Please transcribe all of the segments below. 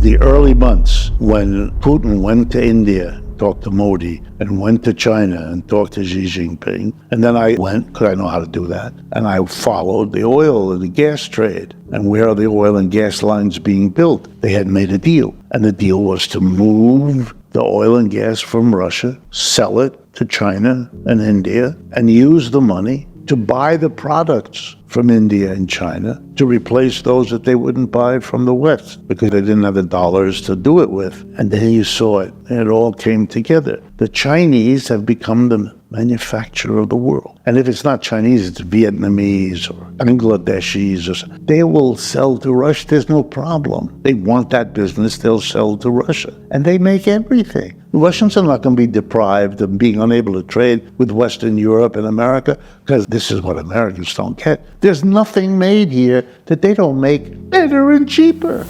the early months when Putin went to India, talked to Modi, and went to China and talked to Xi Jinping. And then I went, because I know how to do that, and I followed the oil and the gas trade. And where are the oil and gas lines being built? They had made a deal. And the deal was to move the oil and gas from Russia, sell it to China and India, and use the money to buy the products from India and China to replace those that they wouldn't buy from the West because they didn't have the dollars to do it with. And then you saw it, and it all came together. The Chinese have become the manufacturer of the world. And if it's not Chinese, it's Vietnamese or Bangladeshis or something. They will sell to Russia. There's no problem. They want that business. They'll sell to Russia. And they make everything. The Russians are not going to be deprived of being unable to trade with Western Europe and America because this is what Americans don't get. There's nothing made here that they don't make better and cheaper.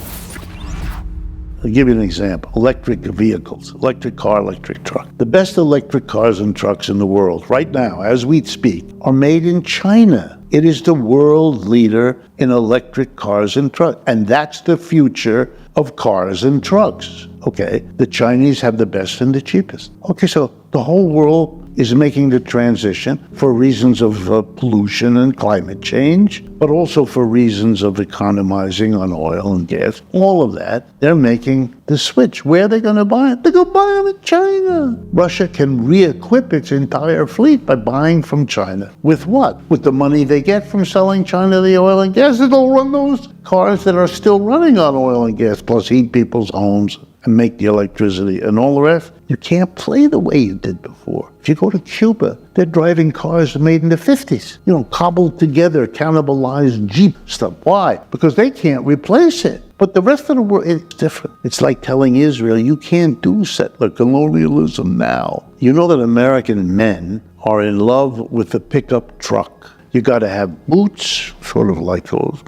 I'll give you an example. Electric vehicles, electric car, electric truck. The best electric cars and trucks in the world right now, as we speak, are made in China. It is the world leader in electric cars and trucks. And that's the future of cars and trucks. Okay, the Chinese have the best and the cheapest. Okay, so the whole world is making the transition for reasons of pollution and climate change, but also for reasons of economizing on oil and gas. All of that, they're making the switch. Where are they going to buy it? They go buy them in China. Russia can re-equip its entire fleet by buying from China. With what? With the money they get from selling China the oil and gas. It'll run those cars that are still running on oil and gas, plus heat people's homes and make the electricity and all the rest. You can't play the way you did before. If you go to Cuba, they're driving cars made in the 50s. Cobbled together, cannibalized Jeep stuff. Why? Because they can't replace it. But the rest of the world is different. It's like telling Israel, you can't do settler colonialism now. You know that American men are in love with the pickup truck. You got to have boots, sort of like those,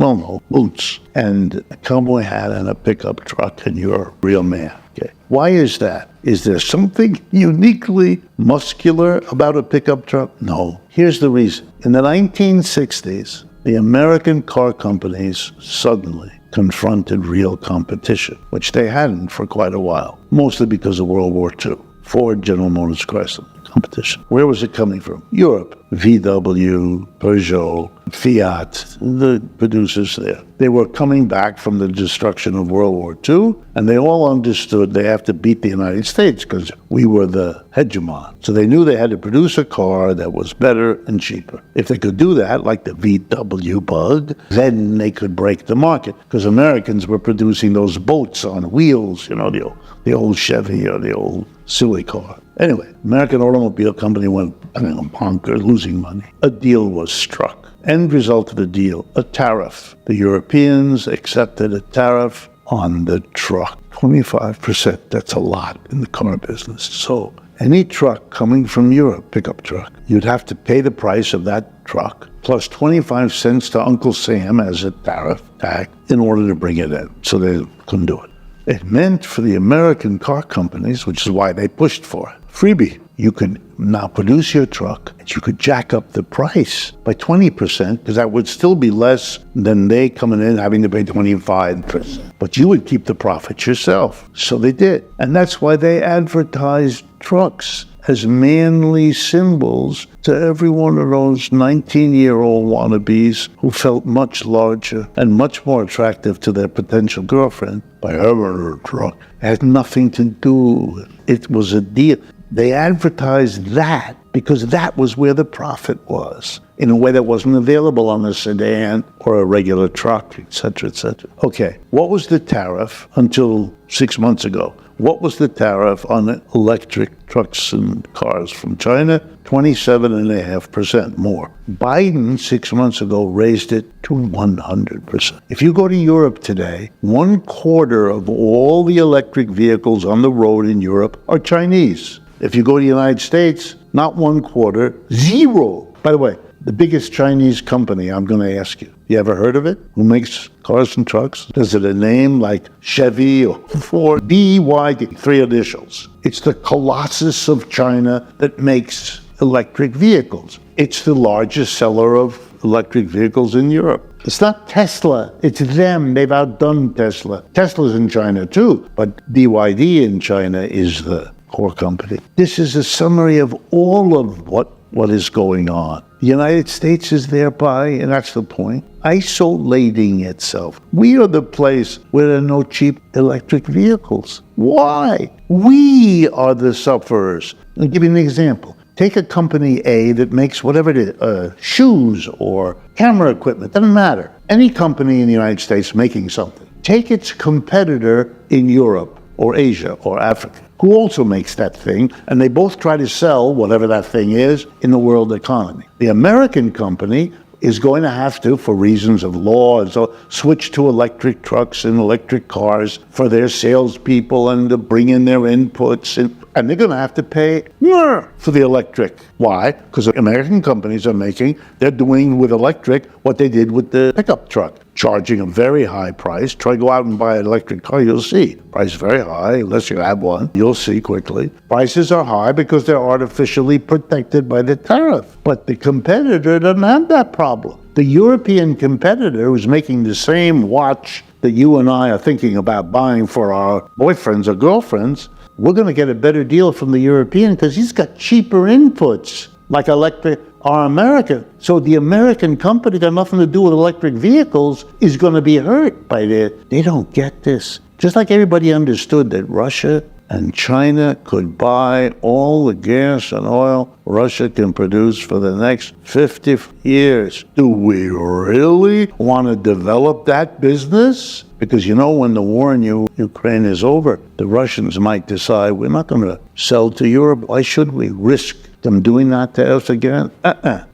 boots, and a cowboy hat and a pickup truck, and you're a real man. Okay. Why is that? Is there something uniquely muscular about a pickup truck? No. Here's the reason. In the 1960s, the American car companies suddenly confronted real competition, which they hadn't for quite a while, mostly because of World War II. Ford, General Motors, Chrysler. Competition. Where was it coming from? Europe. VW, Peugeot, Fiat, the producers there. They were coming back from the destruction of World War II, and they all understood they have to beat the United States because we were the hegemon. So they knew they had to produce a car that was better and cheaper. If they could do that, like the VW Bug, then they could break the market because Americans were producing those boats on wheels, the old Chevy or the old silly car. Anyway, American Automobile Company went bonkers, losing money. A deal was struck. End result of the deal, a tariff. The Europeans accepted a tariff on the truck. 25%, that's a lot in the car business. So any truck coming from Europe, pickup truck, you'd have to pay the price of that truck plus 25 cents to Uncle Sam as a tariff tax in order to bring it in. So they couldn't do it. It meant for the American car companies, which is why they pushed for it, freebie. You can now produce your truck, and you could jack up the price by 20%, because that would still be less than they coming in having to pay 25%. But you would keep the profits yourself. So they did. And that's why they advertised trucks as manly symbols to every one of those 19-year-old wannabes who felt much larger and much more attractive to their potential girlfriend by having a truck. It had nothing to do. It was a deal. They advertised that because that was where the profit was, in a way that wasn't available on a sedan or a regular truck, et cetera, et cetera. Okay, what was the tariff until 6 months ago? What was the tariff on electric trucks and cars from China? 27.5% more. Biden 6 months ago raised it to 100%. If you go to Europe today, 1/4 of all the electric vehicles on the road in Europe are Chinese. If you go to the United States, not 1/4, zero. By the way, the biggest Chinese company, I'm going to ask you, you ever heard of it? Who makes cars and trucks? Does it a name like Chevy or Ford? BYD, 3 initials. It's the Colossus of China that makes electric vehicles. It's the largest seller of electric vehicles in Europe. It's not Tesla, it's them. They've outdone Tesla. Tesla's in China too, but BYD in China is the core company. This is a summary of all of what is going on. The United States is thereby, and that's the point, isolating itself. We are the place where there are no cheap electric vehicles. Why? We are the sufferers. I'll give you an example. Take a company A that makes whatever it is, shoes or camera equipment, doesn't matter. Any company in the United States making something. Take its competitor in Europe or Asia or Africa, who also makes that thing, and they both try to sell whatever that thing is in the world economy. The American company is going to have to, for reasons of law, and so switch to electric trucks and electric cars for their salespeople and to bring in their inputs, and they're going to have to pay more for the electric. Why? Because American companies they're doing with electric what they did with the pickup truck, charging a very high price. Try to go out and buy an electric car, you'll see. Price very high, unless you have one. You'll see quickly. Prices are high because they're artificially protected by the tariff. But the competitor doesn't have that problem. The European competitor who's making the same watch that you and I are thinking about buying for our boyfriends or girlfriends, we're going to get a better deal from the European because he's got cheaper inputs, like electric or American. So the American company got nothing to do with electric vehicles is going to be hurt by it. They don't get this. Just like everybody understood that Russia and China could buy all the gas and oil Russia can produce for the next 50 years. Do we really want to develop that business? Because when the war in Ukraine is over, the Russians might decide we're not going to sell to Europe. Why should we risk them doing that to us again?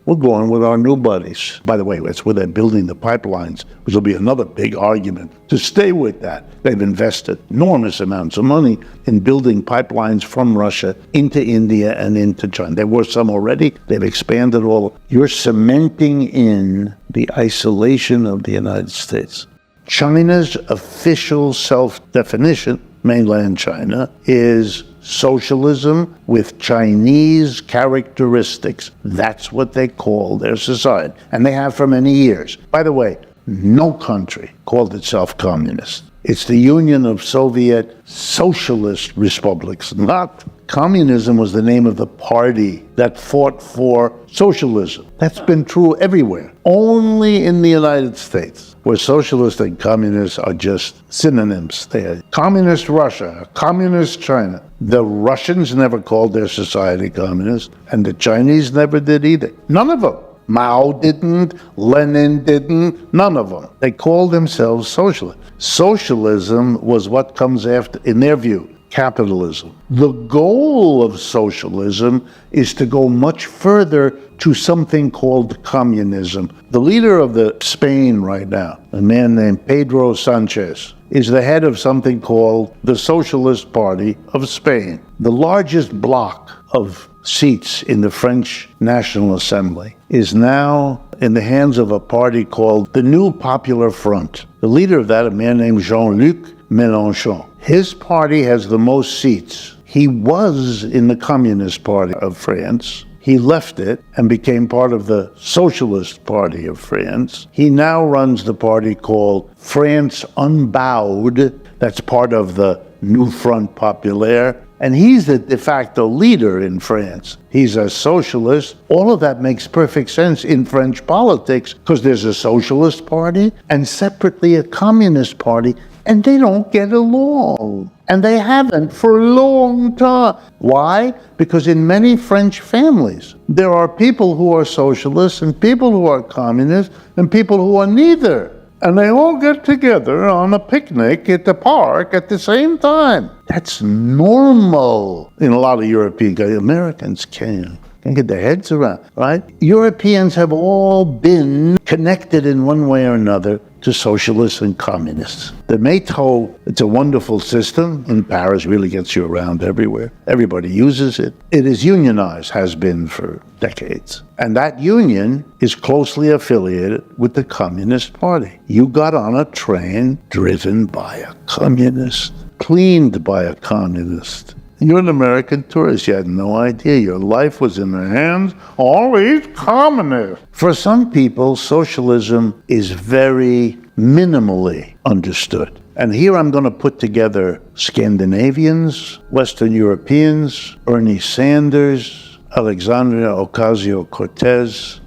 We're going with our new buddies. By the way, that's where they're building the pipelines, which will be another big argument to stay with that. They've invested enormous amounts of money in building pipelines from Russia into India and into China. There were some already. They've expanded all. You're cementing in the isolation of the United States. China's official self-definition, mainland China, is socialism with Chinese characteristics. That's what they call their society, and they have for many years. By the way, no country called itself communist. It's the Union of Soviet Socialist Republics, not communism was the name of the party that fought for socialism. That's been true everywhere. Only in the United States, where socialist and communist are just synonyms. They are communist Russia, communist China. The Russians never called their society communist, and the Chinese never did either. None of them. Mao didn't, Lenin didn't, none of them. They called themselves socialists. Socialism was what comes after, in their view, capitalism. The goal of socialism is to go much further to something called communism. The leader of Spain right now, a man named Pedro Sanchez, is the head of something called the Socialist Party of Spain, the largest bloc of seats in the French National Assembly is now in the hands of a party called the New Popular Front. The leader of that, a man named Jean-Luc Mélenchon. His party has the most seats. He was in the Communist Party of France. He left it and became part of the Socialist Party of France. He now runs the party called France Unbowed. That's part of the New Front Populaire. And he's the de facto leader in France. He's a socialist. All of that makes perfect sense in French politics because there's a socialist party and separately a communist party, and they don't get along. And they haven't for a long time. Why? Because in many French families, there are people who are socialists and people who are communists and people who are neither. And they all get together on a picnic at the park at the same time. That's normal in a lot of European countries. Americans can't get their heads around, right? Europeans have all been connected in one way or another to socialists and communists. The métro, it's a wonderful system. In Paris, really gets you around everywhere. Everybody uses it. It is unionized, has been for decades. And that union is closely affiliated with the Communist Party. You got on a train driven by a communist, cleaned by a communist. You're an American tourist. You had no idea. Your life was in the hands of all these communists. For some people, socialism is very minimally understood. And here I'm going to put together Scandinavians, Western Europeans, Bernie Sanders, Alexandria Ocasio-Cortez.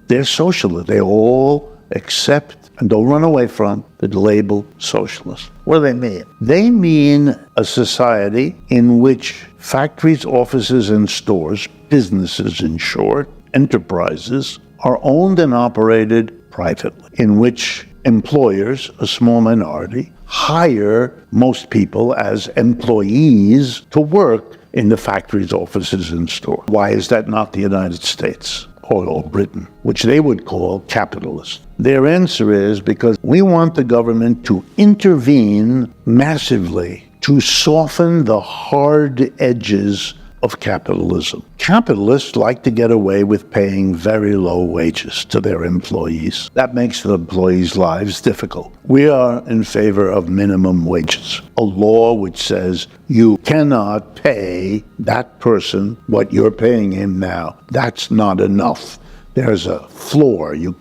They're socialists. They all accept and don't run away from the label socialist. What do they mean? They mean a society in which factories, offices, and stores, businesses in short, enterprises, are owned and operated privately, in which employers, a small minority, hire most people as employees to work in the factories, offices, and stores. Why is that not the United States or Britain, which they would call capitalist? Their answer is because we want the government to intervene massively to soften the hard edges of capitalism. Capitalists like to get away with paying very low wages to their employees. That makes the employees' lives difficult. We are in favor of minimum wages, a law which says you cannot pay that person what you're paying him now. That's not enough. There's a floor. You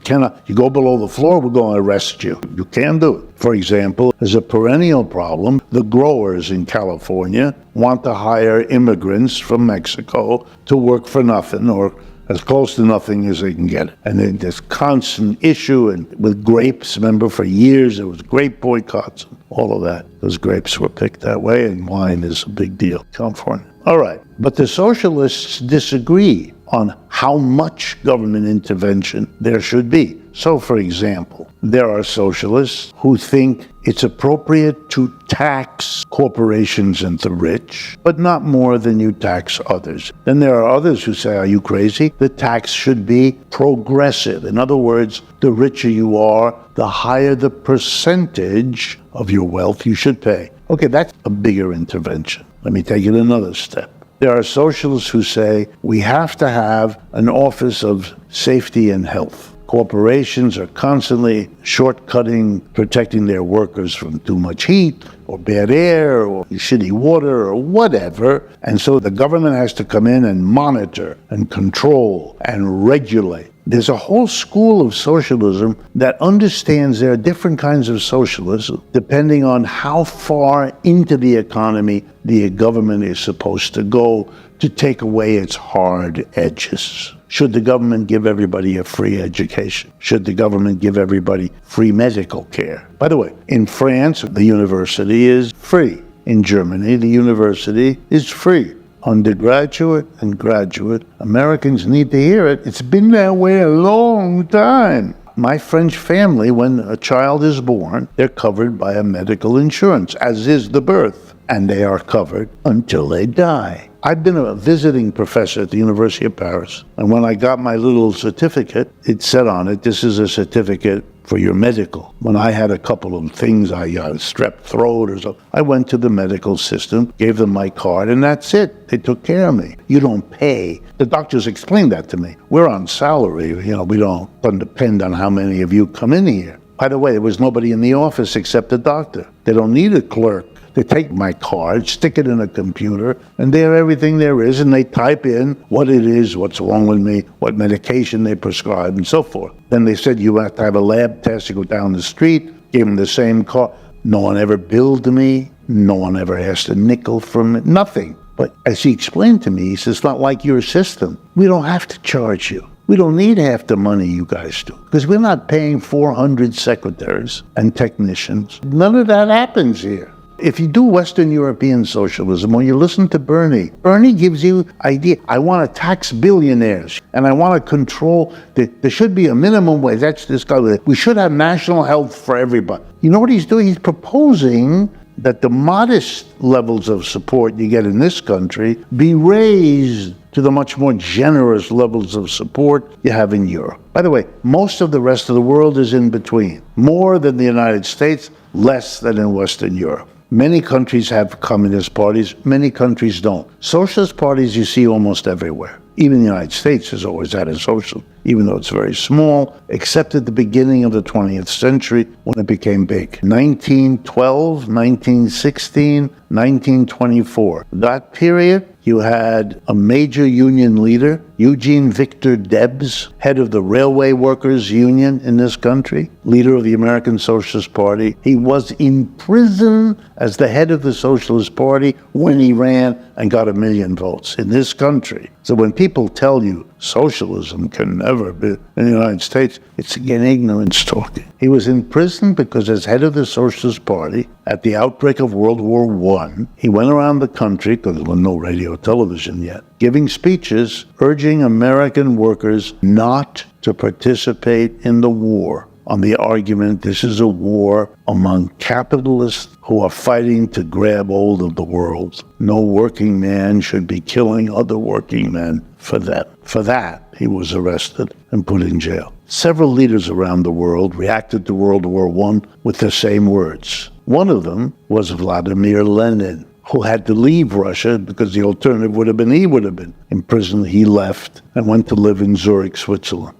go below the floor, we're going to arrest you. You can't do it. For example, as a perennial problem, the growers in California want to hire immigrants from Mexico to work for nothing or as close to nothing as they can get. And then this constant issue and with grapes, remember for years there was grape boycotts and all of that. Those grapes were picked that way and wine is a big deal. California. All right. But the socialists disagree on how much government intervention there should be. So, for example, there are socialists who think it's appropriate to tax corporations and the rich, but not more than you tax others. Then there are others who say, are you crazy? The tax should be progressive. In other words, the richer you are, the higher the percentage of your wealth you should pay. Okay, that's a bigger intervention. Let me take it another step. There are socialists who say we have to have an office of safety and health. Corporations are constantly shortcutting, protecting their workers from too much heat or bad air or shitty water or whatever. And so the government has to come in and monitor and control and regulate. There's a whole school of socialism that understands there are different kinds of socialism depending on how far into the economy the government is supposed to go to take away its hard edges. Should the government give everybody a free education? Should the government give everybody free medical care? By the way, in France, the university is free. In Germany, the university is free. Undergraduate and graduate, Americans need to hear it. It's been that way a long time. My French family, when a child is born, they're covered by a medical insurance, as is the birth, and they are covered until they die. I've been a visiting professor at the University of Paris, and when I got my little certificate, it said on it, this is a certificate for your medical. When I had a couple of things, I got strep throat or something, I went to the medical system, gave them my card, and that's it. They took care of me. You don't pay. The doctors explained that to me. We're on salary, we don't depend on how many of you come in here. By the way, there was nobody in the office except the doctor. They don't need a clerk. They take my card, stick it in a computer, and there everything there is, and they type in what it is, what's wrong with me, what medication they prescribe, and so forth. Then they said you have to have a lab test. You go down the street, gave them the same card. No one ever billed me. No one ever asked a nickel from it. Nothing. But as he explained to me, he says, it's not like your system. We don't have to charge you. We don't need half the money you guys do because we're not paying 400 secretaries and technicians. None of that happens here. If you do Western European socialism, or you listen to Bernie gives you idea. I want to tax billionaires, and I want to control. There should be a minimum wage. That's this guy. We should have national health for everybody. You know what he's doing? He's proposing that the modest levels of support you get in this country be raised to the much more generous levels of support you have in Europe. By the way, most of the rest of the world is in between. More than the United States, less than in Western Europe. Many countries have communist parties, many countries don't. Socialist parties you see almost everywhere. Even the United States has always had a social. even though it's very small, except at the beginning of the 20th century when it became big. 1912, 1916, 1924. That period, you had a major union leader, Eugene Victor Debs, head of the Railway Workers Union in this country, leader of the American Socialist Party. He was in prison as the head of the Socialist Party when he ran and got 1 million votes in this country. So when people tell you socialism can never be in the United States, it's again ignorance talking. He was in prison because as head of the Socialist Party, at the outbreak of World War I, he went around the country, because there was no radio or television yet, giving speeches urging American workers not to participate in the war on the argument this is a war among capitalists who are fighting to grab hold of the world. No working man should be killing other working men for that. For that, he was arrested and put in jail. Several leaders around the world reacted to World War I with the same words. One of them was Vladimir Lenin, who had to leave Russia because the alternative would have been he would have been in prison. He left and went to live in Zurich, Switzerland.